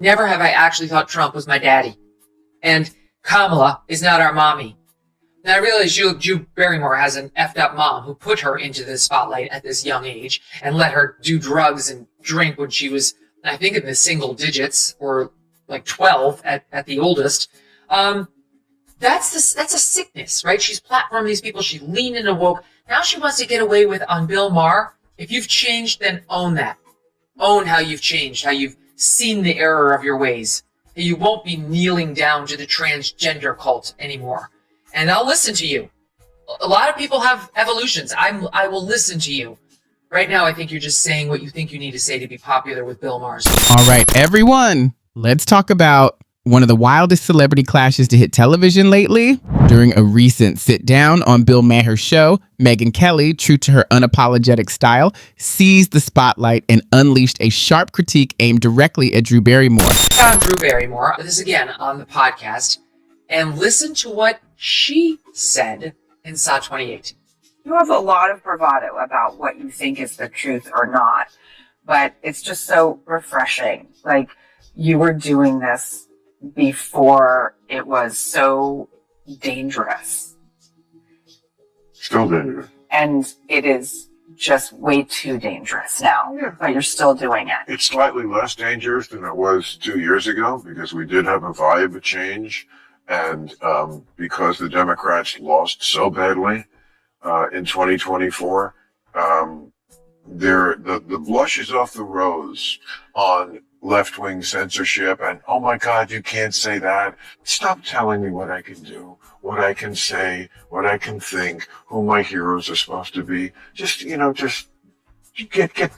Never have I actually thought Trump was my daddy. And Kamala is not our mommy. Now I realize Drew Barrymore has an effed up mom who put her into the spotlight at this young age and let her do drugs and drink when she was, I think, in the single digits, or like 12 at the oldest. That's a sickness, right? She's platformed these people. She leaned into woke. Now she wants to get away with on Bill Maher. If you've changed, then own that. Own how you've changed, how you've seen the error of your ways. You won't be kneeling down to the transgender cult anymore. And I'll listen to you. A lot of people have evolutions. I will listen to you. Right now, I think you're just saying what you think you need to say to be popular with Bill Maher. All right, everyone, let's talk about one of the wildest celebrity clashes to hit television lately. During a recent sit-down on Bill Maher's show, Megyn Kelly, true to her unapologetic style, seized the spotlight and unleashed a sharp critique aimed directly at Drew Barrymore. Found Drew Barrymore, this again on the podcast, and listen to what she said in SA 2018. You have a lot of bravado about what you think is the truth or not, but it's just so refreshing. Like, you were doing this before it was so dangerous. Still dangerous. And it is just way too dangerous now, but you're still doing it. It's slightly less dangerous than it was 2 years ago because we did have a vibe change, and because the Democrats lost so badly in 2024, the blush is off the rose on left-wing censorship and, oh my God, you can't say that. Stop telling me what I can do, what I can say, what I can think, who my heroes are supposed to be. Just get. It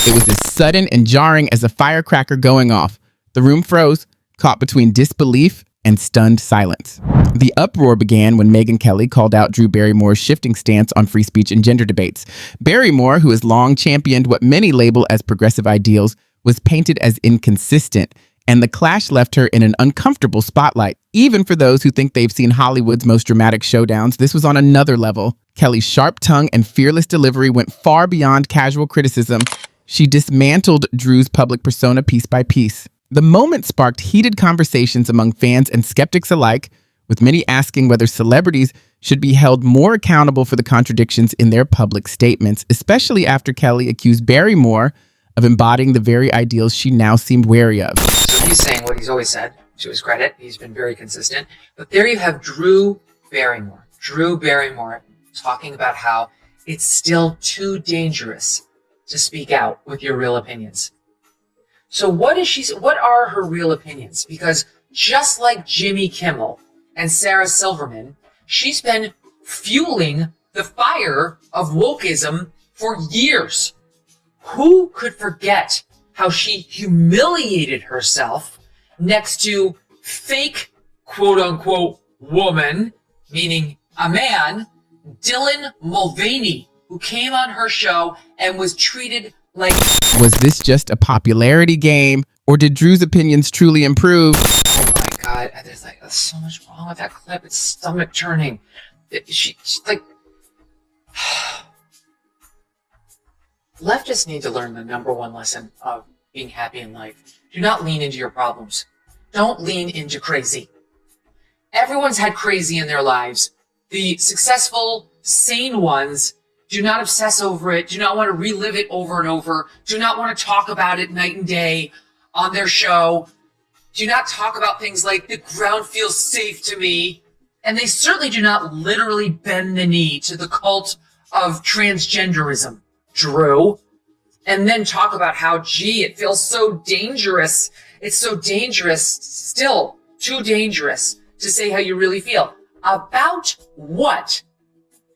was as sudden and jarring as a firecracker going off. The room froze, caught between disbelief and stunned silence. The uproar began when Megyn Kelly called out Drew Barrymore's shifting stance on free speech and gender debates. Barrymore, who has long championed what many label as progressive ideals, was painted as inconsistent, and the clash left her in an uncomfortable spotlight. Even for those who think they've seen Hollywood's most dramatic showdowns, this was on another level. Kelly's sharp tongue and fearless delivery went far beyond casual criticism. She dismantled Drew's public persona piece by piece. The moment sparked heated conversations among fans and skeptics alike, with many asking whether celebrities should be held more accountable for the contradictions in their public statements, especially after Kelly accused Barrymore of embodying the very ideals she now seemed wary of. So he's saying what he's always said, to his credit. He's been very consistent. But there you have Drew Barrymore talking about how it's still too dangerous to speak out with your real opinions. So what are her real opinions? Because just like Jimmy Kimmel and Sarah Silverman, she's been fueling the fire of wokeism for years. Who could forget how she humiliated herself next to fake, quote-unquote, woman, meaning a man, Dylan Mulvaney, who came on her show and was treated like... Was this just a popularity game, or did Drew's opinions truly improve? Oh my God, there's so much wrong with that clip. It's stomach turning. She's like... Leftists need to learn the number one lesson of being happy in life. Do not lean into your problems. Don't lean into crazy. Everyone's had crazy in their lives. The successful, sane ones do not obsess over it, do not want to relive it over and over, do not want to talk about it night and day on their show, do not talk about things like the ground feels safe to me, and they certainly do not literally bend the knee to the cult of transgenderism. Drew, and then talk about how, gee, it feels so dangerous. It's so dangerous, still too dangerous to say how you really feel. About what?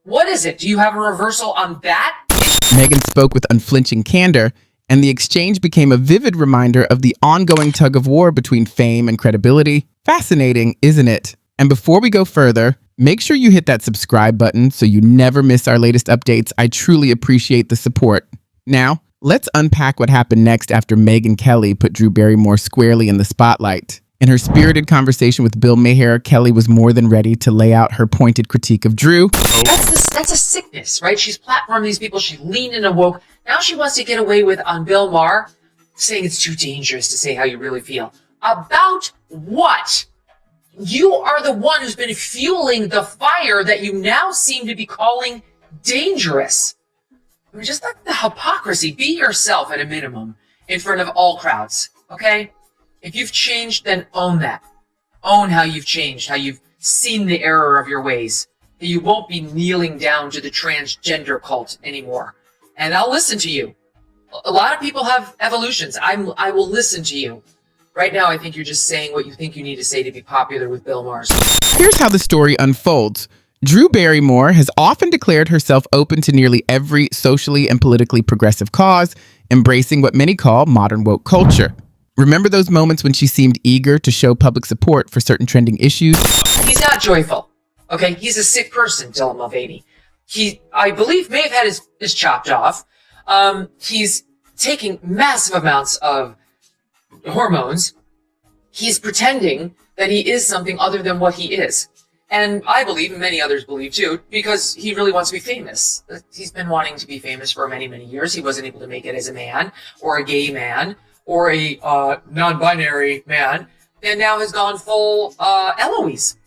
What is it? Do you have a reversal on that? Megyn spoke with unflinching candor, and the exchange became a vivid reminder of the ongoing tug of war between fame and credibility. Fascinating, isn't it? And before we go further, make sure you hit that subscribe button so you never miss our latest updates. I truly appreciate the support. Now, let's unpack what happened next after Megyn Kelly put Drew Barrymore squarely in the spotlight. In her spirited conversation with Bill Maher, Kelly was more than ready to lay out her pointed critique of Drew. That's a sickness, right? She's platformed these people. She leaned into woke. Now she wants to get away with on Bill Maher. saying it's too dangerous to say how you really feel. About what? You are the one who's been fueling the fire that you now seem to be calling dangerous. I mean, just like the hypocrisy. Be yourself at a minimum in front of all crowds, okay? If you've changed, then own that. Own how you've changed, how you've seen the error of your ways. That you won't be kneeling down to the transgender cult anymore. And I'll listen to you. A lot of people have evolutions. I will listen to you. Right now, I think you're just saying what you think you need to say to be popular with Bill Maher. Here's how the story unfolds. Drew Barrymore has often declared herself open to nearly every socially and politically progressive cause, embracing what many call modern woke culture. Remember those moments when she seemed eager to show public support for certain trending issues? He's not joyful. Okay, he's a sick person, Dylan Mulvaney. He, I believe, may have had his chopped off. He's taking massive amounts of hormones. He's pretending that he is something other than what he is. And I believe, and many others believe too, because he really wants to be famous. He's been wanting to be famous for many, many years. He wasn't able to make it as a man, or a gay man, or a non-binary man, and now has gone full Eloise.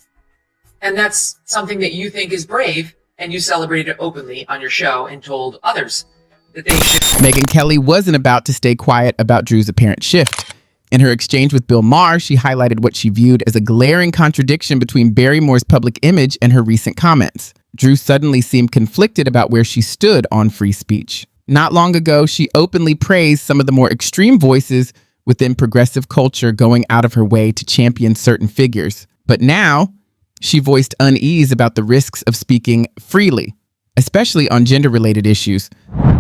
And that's something that you think is brave, and you celebrated it openly on your show and told others that they should. Megyn Kelly wasn't about to stay quiet about Drew's apparent shift. In her exchange with Bill Maher, she highlighted what she viewed as a glaring contradiction between Barrymore's public image and her recent comments. Drew suddenly seemed conflicted about where she stood on free speech. Not long ago, she openly praised some of the more extreme voices within progressive culture going out of her way to champion certain figures. But now, she voiced unease about the risks of speaking freely, especially on gender-related issues.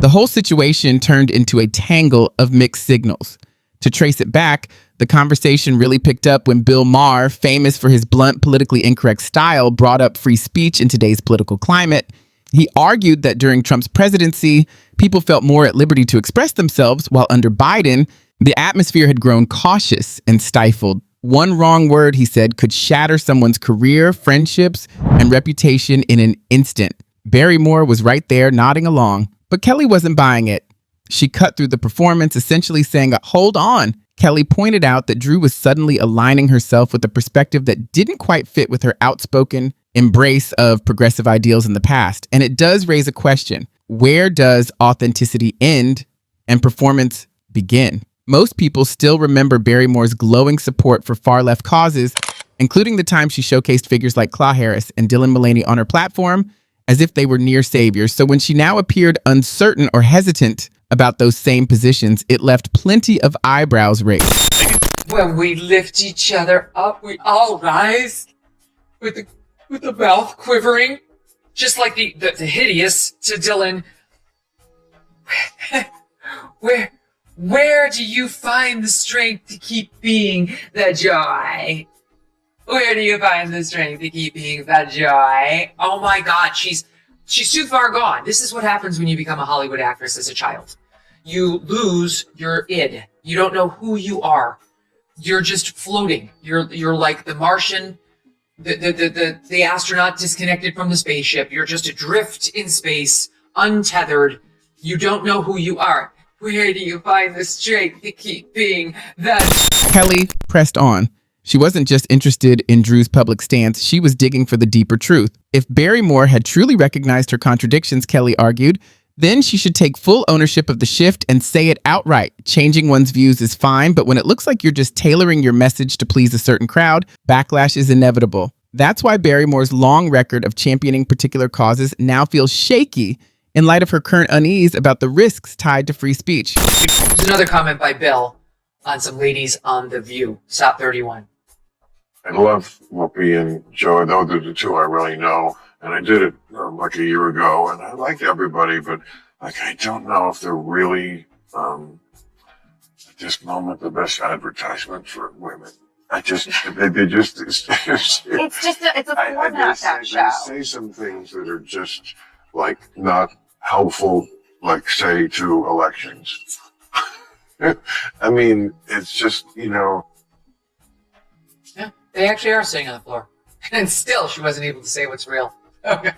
The whole situation turned into a tangle of mixed signals. To trace it back, the conversation really picked up when Bill Maher, famous for his blunt, politically incorrect style, brought up free speech in today's political climate. He argued that during Trump's presidency, people felt more at liberty to express themselves, while under Biden, the atmosphere had grown cautious and stifled. One wrong word, he said, could shatter someone's career, friendships, and reputation in an instant. Barrymore was right there nodding along, but Kelly wasn't buying it. She cut through the performance, essentially saying, "Hold on." Kelly pointed out that Drew was suddenly aligning herself with a perspective that didn't quite fit with her outspoken embrace of progressive ideals in the past. And it does raise a question. Where does authenticity end and performance begin? Most people still remember Barrymore's glowing support for far-left causes, including the time she showcased figures like Claw Harris and Dylan Mulvaney on her platform as if they were near saviors. So when she now appeared uncertain or hesitant about those same positions, it left plenty of eyebrows raised. When we lift each other up, we all rise with the mouth quivering, just like the hideous to Dylan. Where do you find the strength to keep being the joy? Where do you find the strength to keep being the joy? Oh my God, she's too far gone. This is what happens when you become a Hollywood actress as a child. You lose your id. You don't know who you are. You're just floating. You're like the Martian, the astronaut disconnected from the spaceship. You're just adrift in space, untethered. You don't know who you are. Where do you find the strength to keep being that? Kelly pressed on. She wasn't just interested in Drew's public stance, she was digging for the deeper truth. If Barrymore had truly recognized her contradictions, Kelly argued, then she should take full ownership of the shift and say it outright. Changing one's views is fine, but when it looks like you're just tailoring your message to please a certain crowd, backlash is inevitable. That's why Barrymore's long record of championing particular causes now feels shaky in light of her current unease about the risks tied to free speech. There's another comment by Bill on some ladies on The View. Stop 31. I love Whoopi and Joe. Those are the two I really know. And I did it like a year ago, and I like everybody, but like I don't know if they're really at this moment the best advertisement for women. They just it's a format, that show. They say some things that are just like not helpful, like say to elections. I mean, it's just, Yeah, they actually are sitting on the floor. And still, she wasn't able to say what's real. Okay.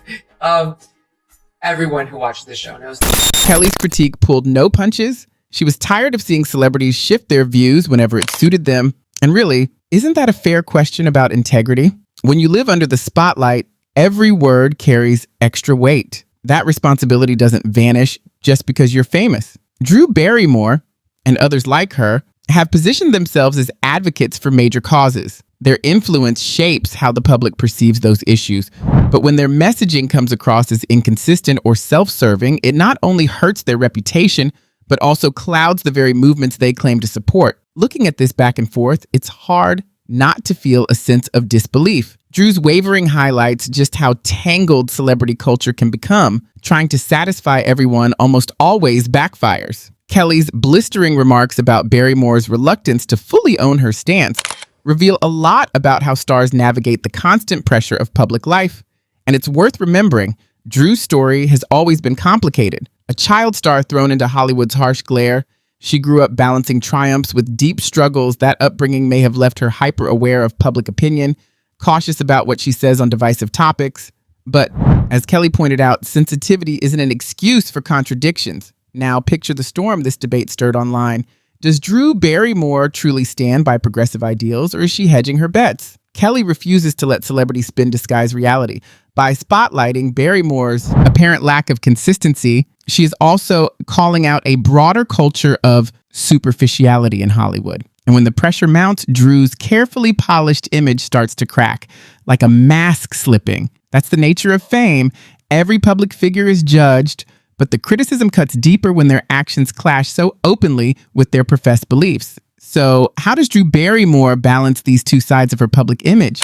Everyone who watched this show knows that. Kelly's critique pulled no punches. She was tired of seeing celebrities shift their views whenever it suited them. And really, isn't that a fair question about integrity? When you live under the spotlight, every word carries extra weight. That responsibility doesn't vanish just because you're famous. Drew Barrymore, and others like her, have positioned themselves as advocates for major causes. Their influence shapes how the public perceives those issues. But when their messaging comes across as inconsistent or self-serving, it not only hurts their reputation, but also clouds the very movements they claim to support. Looking at this back and forth, it's hard not to feel a sense of disbelief. Drew's wavering highlights just how tangled celebrity culture can become. Trying to satisfy everyone almost always backfires. Kelly's blistering remarks about Barrymore's reluctance to fully own her stance reveal a lot about how stars navigate the constant pressure of public life. And it's worth remembering, Drew's story has always been complicated. A child star thrown into Hollywood's harsh glare, she grew up balancing triumphs with deep struggles. That upbringing may have left her hyper-aware of public opinion, cautious about what she says on divisive topics. But, as Kelly pointed out, sensitivity isn't an excuse for contradictions. Now, picture the storm this debate stirred online. Does Drew Barrymore truly stand by progressive ideals, or is she hedging her bets? Kelly refuses to let celebrity spin disguise reality. By spotlighting Barrymore's apparent lack of consistency, she is also calling out a broader culture of superficiality in Hollywood. And when the pressure mounts, Drew's carefully polished image starts to crack, like a mask slipping. That's the nature of fame. Every public figure is judged, but the criticism cuts deeper when their actions clash so openly with their professed beliefs. So, how does Drew Barrymore balance these two sides of her public image?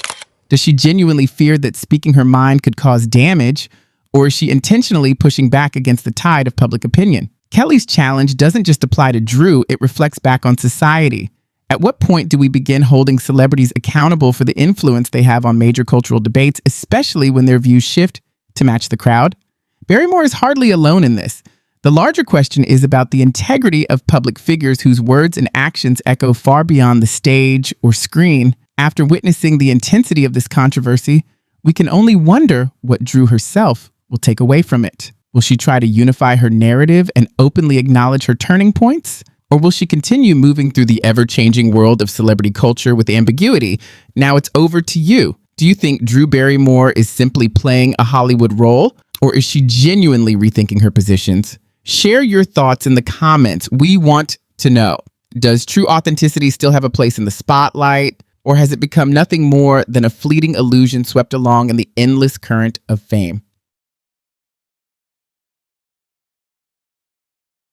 Does she genuinely fear that speaking her mind could cause damage, or is she intentionally pushing back against the tide of public opinion? Kelly's challenge doesn't just apply to Drew, it reflects back on society. At what point do we begin holding celebrities accountable for the influence they have on major cultural debates, especially when their views shift to match the crowd? Barrymore is hardly alone in this. The larger question is about the integrity of public figures whose words and actions echo far beyond the stage or screen. After witnessing the intensity of this controversy, we can only wonder what Drew herself will take away from it. Will she try to unify her narrative and openly acknowledge her turning points? Or will she continue moving through the ever-changing world of celebrity culture with ambiguity? Now it's over to you. Do you think Drew Barrymore is simply playing a Hollywood role? Or is she genuinely rethinking her positions? Share your thoughts in the comments. We want to know. Does true authenticity still have a place in the spotlight? Or has it become nothing more than a fleeting illusion swept along in the endless current of fame?